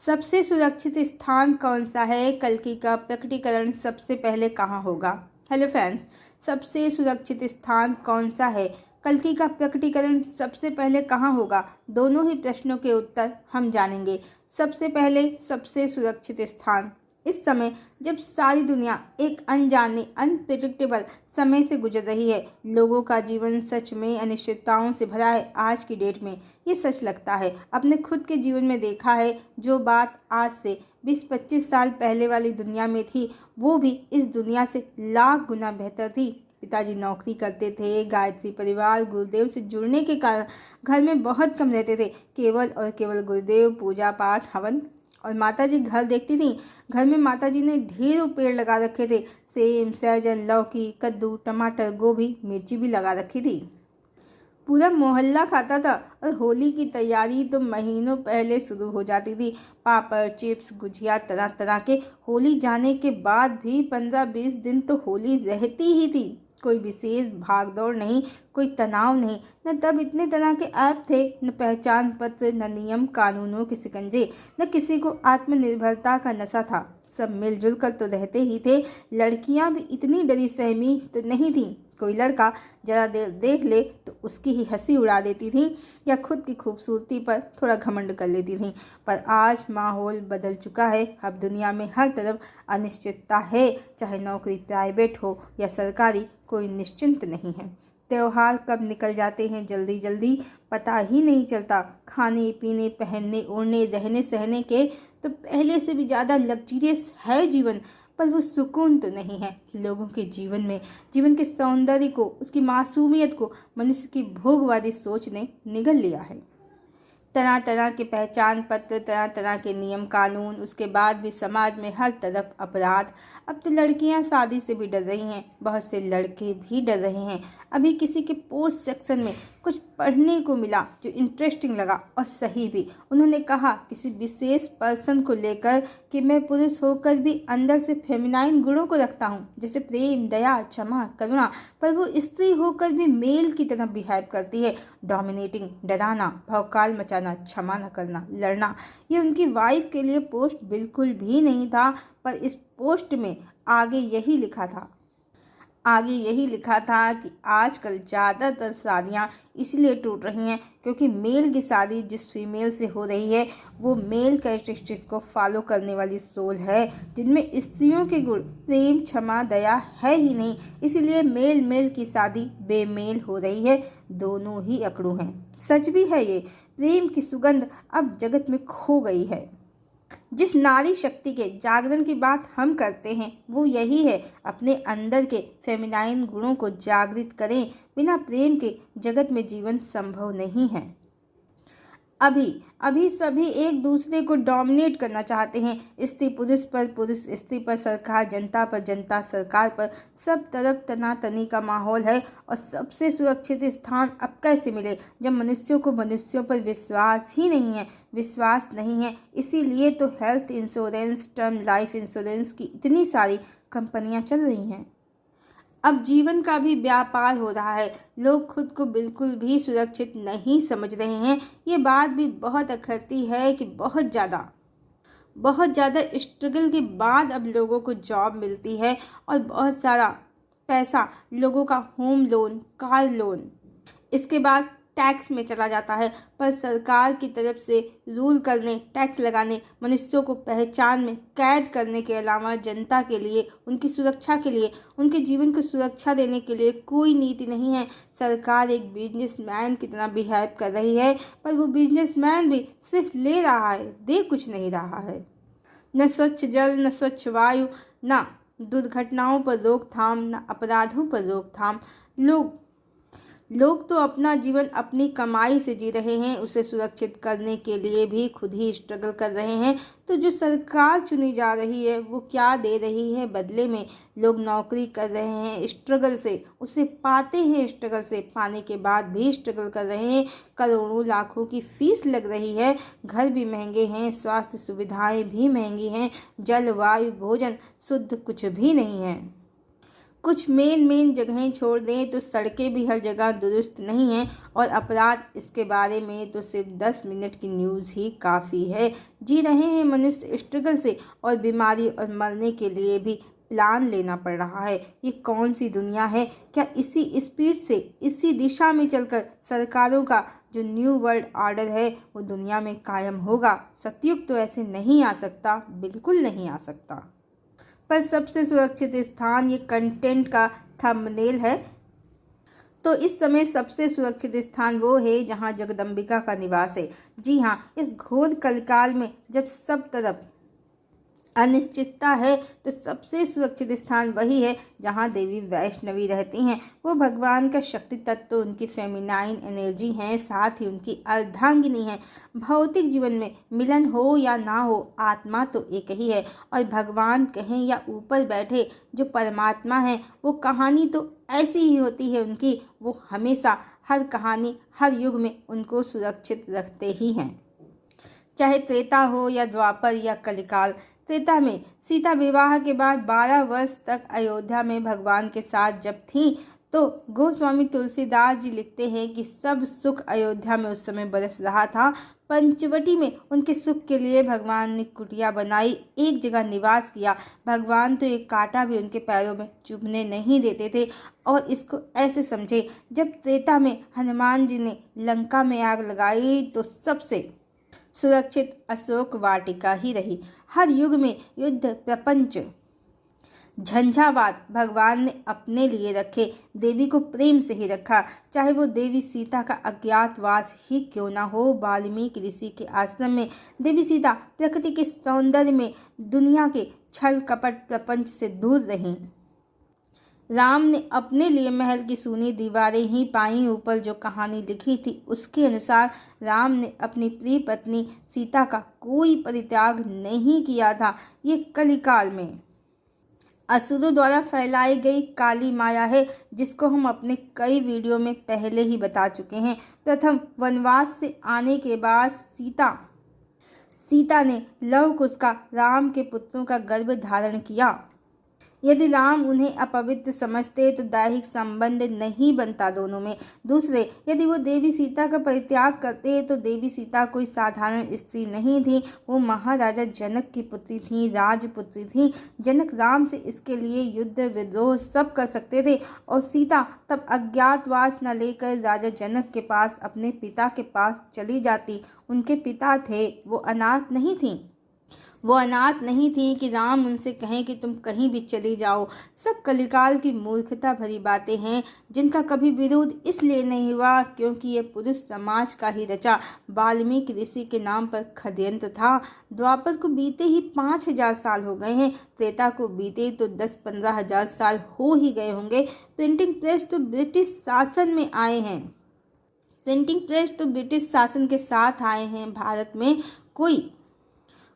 सबसे सुरक्षित स्थान कौन सा है? कल्कि का प्रकटीकरण सबसे पहले कहाँ होगा? हेलो फ्रेंड्स, सबसे सुरक्षित स्थान कौन सा है? कल्कि का प्रकटीकरण सबसे पहले कहाँ होगा? दोनों ही प्रश्नों के उत्तर हम जानेंगे। सबसे पहले, सबसे सुरक्षित स्थान। इस समय जब सारी दुनिया एक अनजाने अनप्रिडिक्टेबल समय से गुजर रही है, लोगों का जीवन सच में अनिश्चितताओं से भरा है। आज की डेट में ये सच लगता है। अपने खुद के जीवन में देखा है, जो बात आज से 20-25 साल पहले वाली दुनिया में थी, वो भी इस दुनिया से लाख गुना बेहतर थी। पिताजी नौकरी करते थे, गायत्री परिवार गुरुदेव से जुड़ने के कारण घर में बहुत कम रहते थे। केवल और केवल गुरुदेव, पूजा पाठ, हवन। और माताजी घर देखती थी। घर में माताजी ने ढेरों पेड़ लगा रखे थे। सेम, सहजन, लौकी, कद्दू, टमाटर, गोभी, मिर्ची भी लगा रखी थी। पूरा मोहल्ला खाता था और होली की तैयारी तो महीनों पहले शुरू हो जाती थी। पापड़, चिप्स, गुजिया, तरह तरह के। होली जाने के बाद भी 15-20 दिन तो होली रहती ही थी। कोई विशेष भागदौड़ नहीं, कोई तनाव नहीं। न तब इतने तरह के ऐप थे, न पहचान पत्र, न नियम कानूनों के शिकंजे, न किसी को आत्मनिर्भरता का नशा था। सब मिलजुल कर तो रहते ही थे। लड़कियां भी इतनी डरी सहमी तो नहीं थी। कोई लड़का जरा देर देख ले तो उसकी ही हंसी उड़ा देती थी या खुद की खूबसूरती पर थोड़ा घमंड कर लेती थी। पर आज माहौल बदल चुका है। अब दुनिया में हर तरफ अनिश्चितता है। चाहे नौकरी प्राइवेट हो या सरकारी, कोई निश्चिंत नहीं है। त्योहार कब निकल जाते हैं जल्दी जल्दी, पता ही नहीं चलता। खाने पीने, पहनने ओढ़ने, रहने सहने के तो पहले से भी ज़्यादा लग्जरियस है जीवन, पर वो सुकून तो नहीं है। लोगों के जीवन में जीवन के सौंदर्य को, उसकी मासूमियत को मनुष्य की भोगवादी सोच ने निगल लिया है। तरह तरह के पहचान पत्र, तरह तरह के नियम कानून, उसके बाद भी समाज में हर तरफ अपराध। अब तो लड़कियां शादी से भी डर रही हैं, बहुत से लड़के भी डर रहे हैं। अभी किसी के पोस्ट सेक्शन में कुछ पढ़ने को मिला जो इंटरेस्टिंग लगा और सही भी। उन्होंने कहा किसी विशेष पर्सन को लेकर कि मैं पुरुष होकर भी अंदर से फेमिनाइन गुणों को रखता हूँ, जैसे प्रेम, दया, क्षमा, करुणा, पर वो स्त्री होकर भी मेल की तरह बिहेव करती है। डोमिनेटिंग, डराना, भौकाल मचाना, क्षमा न करना, लड़ना। ये उनकी वाइफ के लिए पोस्ट बिल्कुल भी नहीं था, पर इस पोस्ट में आगे यही लिखा था कि आजकल ज़्यादातर शादियाँ इसलिए टूट रही हैं क्योंकि मेल की शादी जिस फीमेल से हो रही है वो मेल कैरेक्टरिस्टिक्स को फॉलो करने वाली सोल है, जिनमें स्त्रियों के गुण प्रेम, क्षमा, दया है ही नहीं। इसलिए मेल की शादी बेमेल हो रही है। दोनों ही अकड़ू हैं। सच भी है ये। प्रेम की सुगंध अब जगत में खो गई है। जिस नारी शक्ति के जागरण की बात हम करते हैं वो यही है, अपने अंदर के फेमिनाइन गुणों को जागृत करें। बिना प्रेम के जगत में जीवन संभव नहीं है। अभी सभी एक दूसरे को डोमिनेट करना चाहते हैं। स्त्री पुरुष पर, पुरुष स्त्री पर, सरकार जनता पर, जनता सरकार पर। सब तरफ तनातनी का माहौल है। और सबसे सुरक्षित स्थान अब कैसे मिले जब मनुष्यों को मनुष्यों पर विश्वास नहीं है। इसीलिए तो health insurance, term life insurance की इतनी सारी कंपनियां चल रही हैं। अब जीवन का भी व्यापार हो रहा है। लोग खुद को बिल्कुल भी सुरक्षित नहीं समझ रहे हैं। ये बात भी बहुत अखरती है कि बहुत ज़्यादा स्ट्रगल के बाद अब लोगों को जॉब मिलती है और बहुत सारा पैसा लोगों का होम लोन, कार लोन, इसके बाद टैक्स में चला जाता है। पर सरकार की तरफ से रूल करने, टैक्स लगाने, मनुष्यों को पहचान में कैद करने के अलावा जनता के लिए, उनकी सुरक्षा के लिए, उनके जीवन को सुरक्षा देने के लिए कोई नीति नहीं है। सरकार एक बिजनेसमैन की तरह बिहेव कर रही है, पर वो बिजनेसमैन भी सिर्फ ले रहा है, दे कुछ नहीं रहा है। न स्वच्छ जल, न स्वच्छ वायु, न दुर्घटनाओं पर रोकथाम, न अपराधों पर रोकथाम। लोग तो अपना जीवन अपनी कमाई से जी रहे हैं। उसे सुरक्षित करने के लिए भी खुद ही स्ट्रगल कर रहे हैं। तो जो सरकार चुनी जा रही है वो क्या दे रही है बदले में? लोग नौकरी कर रहे हैं स्ट्रगल से, उसे पाते हैं स्ट्रगल से, पाने के बाद भी स्ट्रगल कर रहे हैं। करोड़ों लाखों की फीस लग रही है। घर भी महंगे हैं, स्वास्थ्य सुविधाएं भी महंगी हैं, जल, वायु, भोजन शुद्ध कुछ भी नहीं है। कुछ मेन जगहें छोड़ दें तो सड़कें भी हर जगह दुरुस्त नहीं हैं और अपराध, इसके बारे में तो सिर्फ 10 मिनट की न्यूज़ ही काफ़ी है। जी रहे हैं मनुष्य स्ट्रगल से, और बीमारी और मरने के लिए भी प्लान लेना पड़ रहा है। ये कौन सी दुनिया है? क्या इसी स्पीड से, इसी दिशा में चलकर सरकारों का जो न्यू वर्ल्ड ऑर्डर है वो दुनिया में कायम होगा? सतयुग तो ऐसे नहीं आ सकता, बिल्कुल नहीं आ सकता। पर सबसे सुरक्षित स्थान, ये कंटेंट का थंबनेल है। तो इस समय सबसे सुरक्षित स्थान वो है जहां जगदम्बिका का निवास है। जी हाँ, इस घोर कलिकाल में जब सब तरफ अनिश्चितता है तो सबसे सुरक्षित स्थान वही है जहाँ देवी वैष्णवी रहती हैं। वो भगवान का शक्ति तत्व, उनकी फेमिनाइन एनर्जी हैं, साथ ही उनकी अर्धांगिनी है। भौतिक जीवन में मिलन हो या ना हो, आत्मा तो एक ही है, और भगवान कहें या ऊपर बैठे जो परमात्मा है, वो कहानी तो ऐसी ही होती है उनकी। वो हमेशा, हर कहानी, हर युग में उनको सुरक्षित रखते ही हैं, चाहे त्रेता हो या द्वापर या कलिकाल। त्रेता में सीता विवाह के बाद 12 वर्ष तक अयोध्या में भगवान के साथ जब थीं, तो गोस्वामी तुलसीदास जी लिखते हैं कि सब सुख अयोध्या में उस समय बरस रहा था। पंचवटी में उनके सुख के लिए भगवान ने कुटिया बनाई, एक जगह निवास किया। भगवान तो एक कांटा भी उनके पैरों में चुभने नहीं देते थे। और इसको ऐसे समझे, जब त्रेता में हनुमान जी ने लंका में आग लगाई तो सबसे सुरक्षित अशोक वाटिका ही रही। हर युग में युद्ध, प्रपंच, झंझावात भगवान ने अपने लिए रखे, देवी को प्रेम से ही रखा, चाहे वो देवी सीता का अज्ञातवास ही क्यों ना हो। वाल्मीकि ऋषि के आश्रम में देवी सीता प्रकृति के सौंदर्य में, दुनिया के छल कपट प्रपंच से दूर रहीं। राम ने अपने लिए महल की सूनी दीवारें ही पाई। ऊपर जो कहानी लिखी थी उसके अनुसार राम ने अपनी प्रिय पत्नी सीता का कोई परित्याग नहीं किया था। ये कलिकाल में असुरों द्वारा फैलाई गई काली माया है, जिसको हम अपने कई वीडियो में पहले ही बता चुके हैं। प्रथम वनवास से आने के बाद सीता ने लव कुश का, राम के पुत्रों का गर्भ धारण किया। यदि राम उन्हें अपवित्र समझते तो दैहिक संबंध नहीं बनता दोनों में। दूसरे, यदि वो देवी सीता का परित्याग करते तो देवी सीता कोई साधारण स्त्री नहीं थी, वो महाराजा जनक की पुत्री थी, राजपुत्री थी। जनक राम से इसके लिए युद्ध, विद्रोह सब कर सकते थे, और सीता तब अज्ञातवास न लेकर राजा जनक के पास, अपने पिता के पास चली जाती। उनके पिता थे, वो अनाथ नहीं थी। वो अनाथ नहीं थी कि राम उनसे कहें कि तुम कहीं भी चली जाओ। सब कलिकाल की मूर्खता भरी बातें हैं, जिनका कभी विरोध इसलिए नहीं हुआ क्योंकि ये पुरुष समाज का ही रचा वाल्मीकि ऋषि के नाम पर षड्यंत्र था। द्वापर को बीते ही 5000 साल हो गए हैं, त्रेता को बीते तो 10-15 हजार साल हो ही गए होंगे। प्रिंटिंग प्रेस तो ब्रिटिश शासन में आए हैं, प्रिंटिंग प्रेस तो ब्रिटिश शासन के साथ आए हैं। भारत में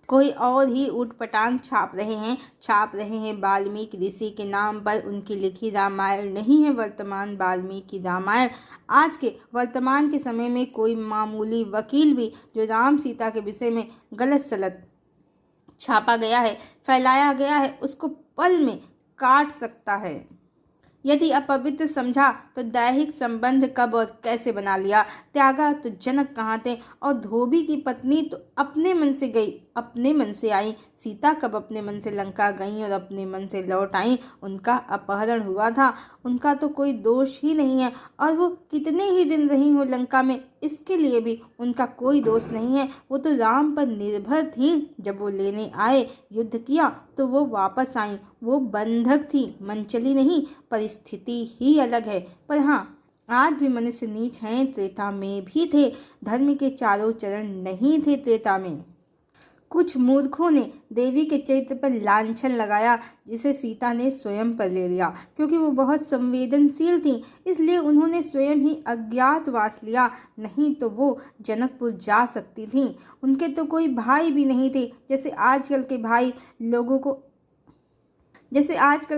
कोई और ही ऊटपटांग छाप रहे हैं वाल्मीकि ऋषि के नाम पर। उनकी लिखी रामायण नहीं है वर्तमान वाल्मीकि रामायण। आज के वर्तमान के समय में कोई मामूली वकील भी जो राम सीता के विषय में गलत सलत छापा गया है, फैलाया गया है, उसको पल में काट सकता है। यदि अपवित्र समझा तो दैहिक संबंध कब और कैसे बना लिया। त्यागा तो जनक कहाँ थे, और धोबी की पत्नी तो अपने मन से गई, अपने मन से आई। सीता कब अपने मन से लंका गई और अपने मन से लौट आई। उनका अपहरण हुआ था, उनका तो कोई दोष ही नहीं है। और वो कितने ही दिन रही हो लंका में, इसके लिए भी उनका कोई दोष नहीं है। वो तो राम पर निर्भर थी। जब वो लेने आए, युद्ध किया, तो वो वापस आई। वो बंधक थी, मनचली नहीं। परिस्थिति ही अलग है। पर हाँ, आज भी मनुष्य नीच हैं, त्रेता में भी थे। धर्म के चारों चरण नहीं थे त्रेता में। कुछ मूर्खों ने देवी के चरित्र पर लांछन लगाया, जिसे सीता ने स्वयं पर ले लिया। क्योंकि वो बहुत संवेदनशील थी, इसलिए उन्होंने स्वयं ही अज्ञातवास लिया, नहीं तो वो जनकपुर जा सकती थीं। उनके तो कोई भाई भी नहीं थे। जैसे आजकल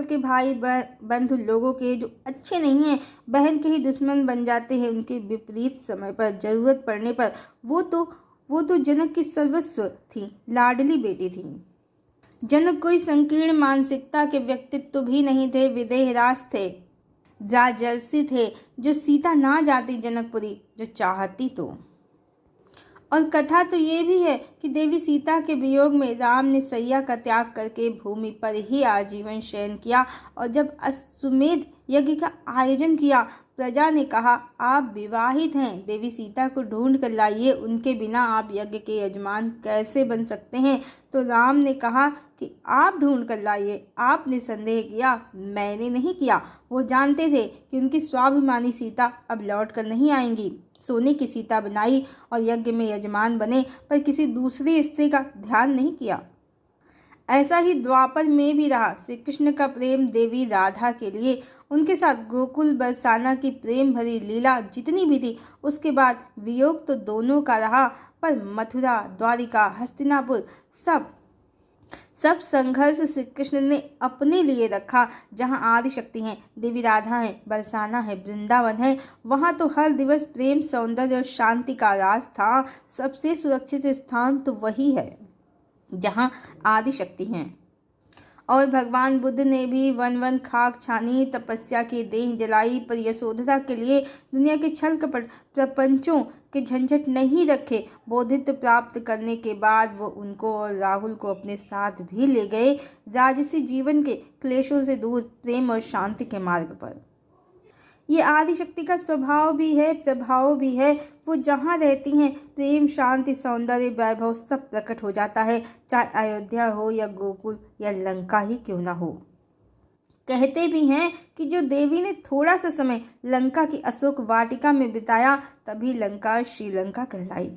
के भाई बंधु लोगों के जो अच्छे नहीं हैं, बहन के ही दुश्मन बन जाते हैं उनके विपरीत समय पर, जरूरत पड़ने पर। वो तो जनक की सर्वस्व थी, लाडली बेटी थी। जनक कोई संकीर्ण मानसिकता के व्यक्तित्व भी नहीं थे, विदेहरास थे, राजर्षि थे, जो सीता ना जाती जनकपुरी, जो चाहती तो। और कथा तो ये भी है कि देवी सीता के वियोग में राम ने सैया का त्याग करके भूमि पर ही आजीवन शयन किया, और जब अश्वमेध यज्ञ का आयोजन किया, प्रजा ने कहा आप विवाहित हैं, देवी सीता को ढूंढ कर लाइए, उनके बिना आप यज्ञ के यजमान कैसे बन सकते हैं। तो राम ने कहा कि आप ढूंढ कर लाइए। आपने संदेह किया, मैंने नहीं किया। वो जानते थे कि उनकी स्वाभिमानी सीता अब लौट कर नहीं आएंगी। सोने की सीता बनाई और यज्ञ में यजमान बने, पर किसी दूसरी स्त्री का ध्यान नहीं किया। ऐसा ही द्वापर में भी रहा। श्री कृष्ण का प्रेम देवी राधा के लिए, उनके साथ गोकुल बरसाना की प्रेम भरी लीला जितनी भी थी, उसके बाद वियोग तो दोनों का रहा, पर मथुरा, द्वारिका, हस्तिनापुर सब संघर्ष श्री कृष्ण ने अपने लिए रखा। जहाँ आदि शक्ति हैं, देवी राधा है, बरसाना है, वृंदावन है, वहाँ तो हर दिवस प्रेम, सौंदर्य और शांति का राज था। सबसे सुरक्षित स्थान तो वही है जहाँ आदि शक्ति हैं। और भगवान बुद्ध ने भी वन वन खाक छानी, तपस्या की देह जलाई, पर यशोधरा के लिए दुनिया के छल कपट प्रपंचों के झंझट नहीं रखे। बोधित्व प्राप्त करने के बाद वो उनको और राहुल को अपने साथ भी ले गए, राजसी जीवन के क्लेशों से दूर, प्रेम और शांति के मार्ग पर। ये आदिशक्ति का स्वभाव भी है, प्रभाव भी है। वो जहाँ रहती हैं, प्रेम, शांति, सौंदर्य, वैभव सब प्रकट हो जाता है, चाहे अयोध्या हो या गोकुल या लंका ही क्यों ना हो। कहते भी हैं कि जो देवी ने थोड़ा सा समय लंका की अशोक वाटिका में बिताया, तभी लंका श्रीलंका कहलाई।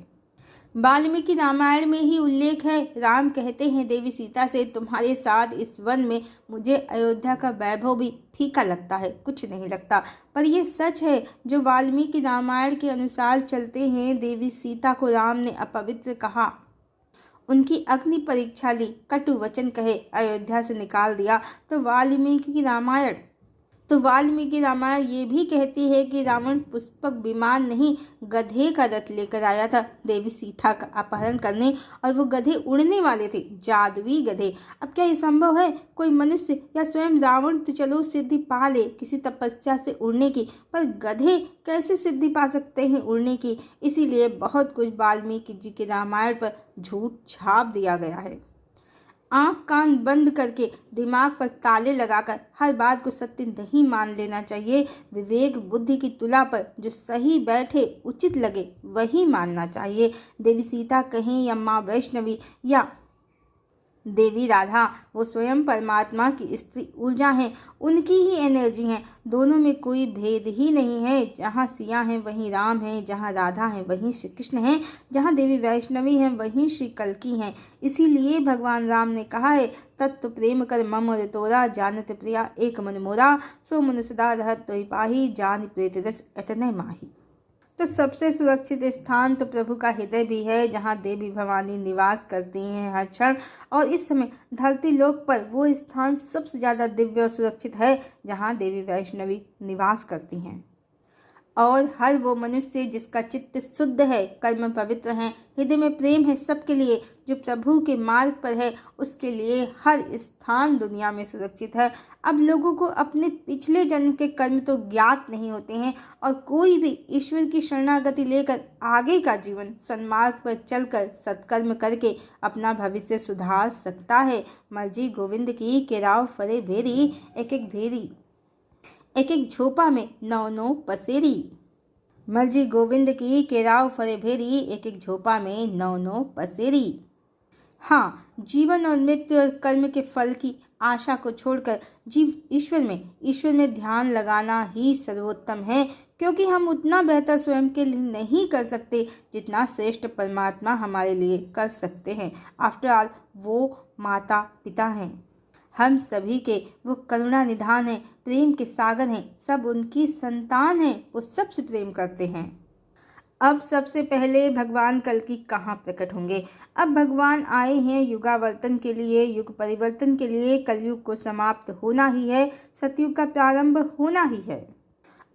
वाल्मीकि रामायण में ही उल्लेख है। राम कहते हैं देवी सीता से, तुम्हारे साथ इस वन में मुझे अयोध्या का वैभव भी फीका लगता है, कुछ नहीं लगता। पर यह सच है जो वाल्मीकि रामायण के अनुसार चलते हैं। देवी सीता को राम ने अपवित्र कहा, उनकी अग्नि परीक्षा ली, कटु वचन कहे, अयोध्या से निकाल दिया। तो वाल्मीकि रामायण ये भी कहती है कि रावण पुष्पक विमान नहीं, गधे का रथ लेकर आया था देवी सीता का अपहरण करने, और वो गधे उड़ने वाले थे, जादुई गधे। अब क्या ये संभव है? कोई मनुष्य या स्वयं रावण तो चलो सिद्धि पा ले किसी तपस्या से उड़ने की, पर गधे कैसे सिद्धि पा सकते हैं उड़ने की? इसीलिए बहुत कुछ वाल्मीकि जी के रामायण पर झूठ छाप दिया गया है। आँख कान बंद करके, दिमाग पर ताले लगाकर हर बात को सत्य नहीं मान लेना चाहिए। विवेक बुद्धि की तुला पर जो सही बैठे, उचित लगे, वही मानना चाहिए। देवी सीता कहें या माँ वैष्णवी या देवी राधा, वो स्वयं परमात्मा की स्त्री ऊर्जा हैं, उनकी ही एनर्जी हैं। दोनों में कोई भेद ही नहीं है। जहाँ सिया हैं वहीं राम हैं, जहाँ राधा हैं वहीं श्री कृष्ण हैं, जहाँ देवी वैष्णवी हैं वहीं श्री कल्की हैं। इसीलिए भगवान राम ने कहा है, तत्व प्रेम कर मम और तोरा, जानत प्रिया एक मन मोरा, सो मन सदा रहत तोहि पाही, जान प्रीत रस एतने माही। तो सबसे सुरक्षित स्थान तो प्रभु का हृदय भी है, जहाँ देवी भवानी निवास करती हैं हर क्षण। और इस समय धरती लोक पर वो स्थान सबसे ज़्यादा दिव्य और सुरक्षित है, जहाँ देवी वैष्णवी निवास करती हैं। और हर वो मनुष्य जिसका चित्त शुद्ध है, कर्म पवित्र हैं, हृदय में प्रेम है सबके लिए, जो प्रभु के मार्ग पर है, उसके लिए हर स्थान दुनिया में सुरक्षित है। अब लोगों को अपने पिछले जन्म के कर्म तो ज्ञात नहीं होते हैं, और कोई भी ईश्वर की शरणागति लेकर आगे का जीवन सन्मार्ग पर चलकर सत्कर्म करके अपना भविष्य सुधार सकता है। मर्जी गोविंद की केराव फरे भेरी, एक एक झोपा में 9 पसेरी। मर्जी गोविंद की केराव फरे भेरी, एक एक झोपा में 9 पसेरी। हाँ, जीवन और मृत्यु और कर्म के फल की आशा को छोड़कर ईश्वर में ध्यान लगाना ही सर्वोत्तम है, क्योंकि हम उतना बेहतर स्वयं के लिए नहीं कर सकते जितना श्रेष्ठ परमात्मा हमारे लिए कर सकते हैं। आफ्टर ऑल वो माता पिता हैं, हम सभी के वो करुणा निधान हैं, प्रेम के सागर हैं, सब उनकी संतान हैं, वो सबसे प्रेम करते हैं। अब सबसे पहले भगवान कल्कि कहाँ प्रकट होंगे? अब भगवान आए हैं युगावर्तन के लिए, युग परिवर्तन के लिए। कलयुग को समाप्त होना ही है, सतयुग का प्रारंभ होना ही है।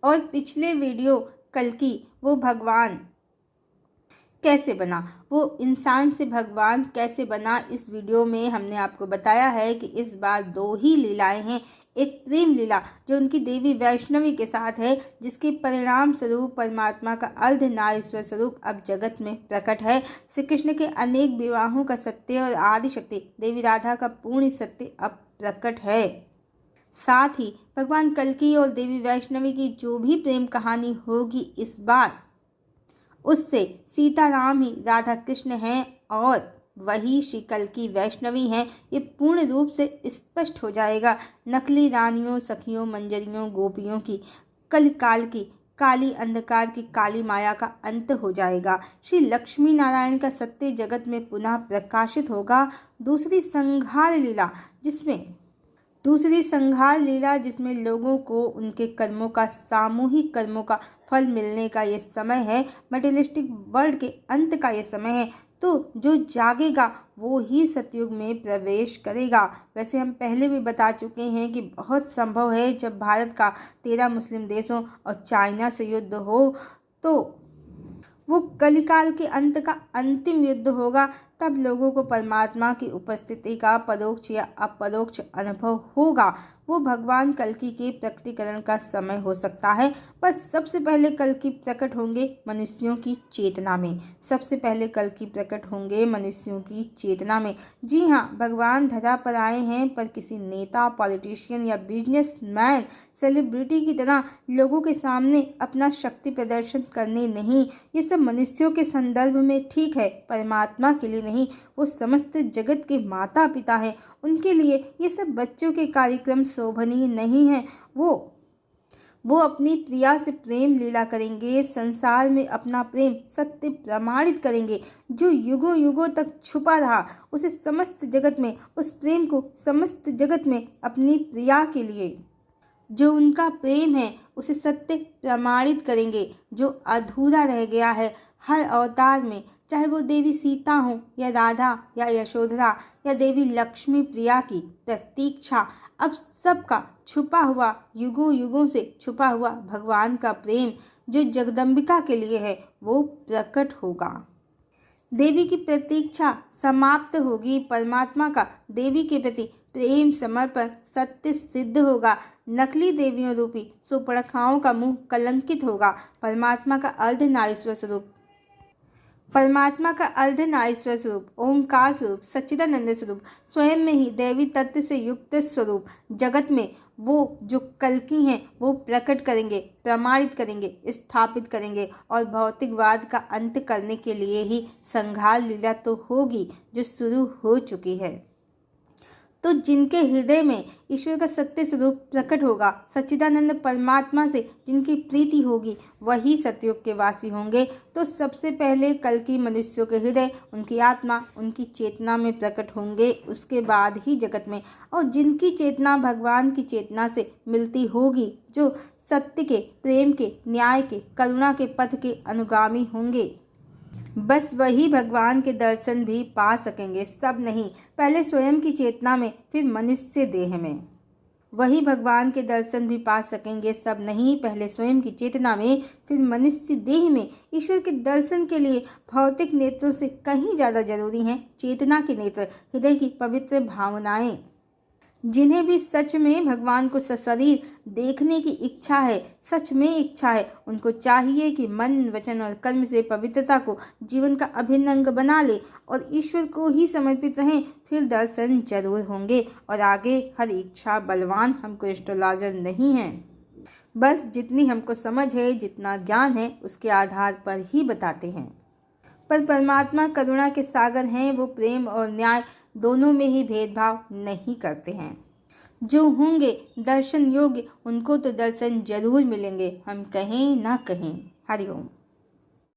और पिछले वीडियो कल्कि वो भगवान कैसे बना, वो इंसान से भगवान कैसे बना, इस वीडियो में हमने आपको बताया है कि इस बार 2 ही लीलाएं हैं। एक प्रेम लीला जो उनकी देवी वैष्णवी के साथ है, जिसके परिणाम स्वरूप परमात्मा का अर्धनारीश्वर स्वरूप अब जगत में प्रकट है। श्री कृष्ण के अनेक विवाहों का सत्य और आदि शक्ति देवी राधा का पूर्ण सत्य अब प्रकट है। साथ ही भगवान कल्कि और देवी वैष्णवी की जो भी प्रेम कहानी होगी इस बार, उससे सीताराम ही राधा कृष्ण हैं और वही श्री कल्कि वैष्णवी हैं, ये पूर्ण रूप से स्पष्ट हो जाएगा। नकली रानियों, सखियों, मंजरियों, गोपियों की कलिकाल की काली अंधकार की काली माया का अंत हो जाएगा। श्री लक्ष्मी नारायण का सत्य जगत में पुनः प्रकाशित होगा। दूसरी संहार लीला जिसमें लोगों को उनके कर्मों का, सामूहिक कर्मों का फल मिलने का ये समय है। मटेरियलिस्टिक वर्ल्ड के अंत का ये समय है। तो जो जागेगा वो ही सतयुग में प्रवेश करेगा। वैसे हम पहले भी बता चुके हैं कि बहुत संभव है जब भारत का 13 मुस्लिम देशों और चाइना से युद्ध हो तो वो कलिकाल के अंत का अंतिम युद्ध होगा। तब लोगों को परमात्मा की उपस्थिति का परोक्ष या अपरोक्ष अनुभव होगा। वो भगवान कल्कि के प्रकटीकरण का समय हो सकता है। पर सबसे पहले कल्कि प्रकट होंगे मनुष्यों की चेतना में। जी हाँ, भगवान धरा पर आए हैं, पर किसी नेता, पॉलिटिशियन या बिजनेसमैन, सेलिब्रिटी की तरह लोगों के सामने अपना शक्ति प्रदर्शन करने नहीं। ये सब मनुष्यों के संदर्भ में ठीक है, परमात्मा के लिए नहीं। वो समस्त जगत के माता पिता हैं, उनके लिए ये सब बच्चों के कार्यक्रम शोभनीय नहीं हैं। वो अपनी प्रिया से प्रेम लीला करेंगे, संसार में अपना प्रेम सत्य प्रमाणित करेंगे। जो युगों युगों तक छुपा रहा उस प्रेम को समस्त जगत में अपनी प्रिया के लिए जो उनका प्रेम है उसे सत्य प्रमाणित करेंगे। जो अधूरा रह गया है हर अवतार में, चाहे वो देवी सीता हो या राधा या यशोधरा या देवी लक्ष्मी प्रिया की प्रतीक्षा, अब सबका छुपा हुआ, युगों युगों से छुपा हुआ भगवान का प्रेम जो जगदम्बिका के लिए है वो प्रकट होगा। देवी की प्रतीक्षा समाप्त होगी। परमात्मा का देवी के प्रति प्रेम समर्पण सत्य सिद्ध होगा। नकली देवियों रूपी सुपर्णखाओं का मुंह कलंकित होगा। परमात्मा का अर्धनारीश्वर स्वरूप, ओंकार स्वरूप, सच्चिदानंद स्वरूप, स्वयं में ही देवी तत्व से युक्त स्वरूप जगत में वो जो कल्कि हैं वो प्रकट करेंगे, प्रमाणित करेंगे, स्थापित करेंगे। और भौतिकवाद का अंत करने के लिए ही संहार लीला तो होगी जो शुरू हो चुकी है। तो जिनके हृदय में ईश्वर का सत्य स्वरूप प्रकट होगा, सच्चिदानंद परमात्मा से जिनकी प्रीति होगी, वही सतयुग के वासी होंगे। तो सबसे पहले कल्कि मनुष्यों के हृदय, उनकी आत्मा, उनकी चेतना में प्रकट होंगे, उसके बाद ही जगत में। और जिनकी चेतना भगवान की चेतना से मिलती होगी, जो सत्य के, प्रेम के, न्याय के, करुणा के पथ के अनुगामी होंगे, बस वही भगवान के दर्शन भी पा सकेंगे। सब नहीं, पहले स्वयं की चेतना में, फिर मनुष्य देह में। वही भगवान के दर्शन भी पा सकेंगे। सब नहीं, पहले स्वयं की चेतना में, फिर मनुष्य देह में। ईश्वर के दर्शन के लिए भौतिक नेत्रों से कहीं ज़्यादा जरूरी हैं चेतना के नेत्र, हृदय की पवित्र भावनाएं। जिन्हें भी सच में भगवान को सशरीर देखने की इच्छा है, सच में इच्छा है, उनको चाहिए कि मन, वचन और कर्म से पवित्रता को जीवन का अभिन्न अंग बना ले और ईश्वर को ही समर्पित रहें। फिर दर्शन जरूर होंगे। और आगे हर इच्छा बलवान, हमको एस्ट्रोलॉजर नहीं है। बस जितनी हमको समझ है, जितना ज्ञान है, उसके आधार पर ही बताते हैं। पर परमात्मा करुणा के सागर हैं। वो प्रेम और न्याय दोनों में ही भेदभाव नहीं करते हैं। जो होंगे दर्शन योग्य, उनको तो दर्शन जरूर मिलेंगे, हम कहें ना कहें। हरिओम।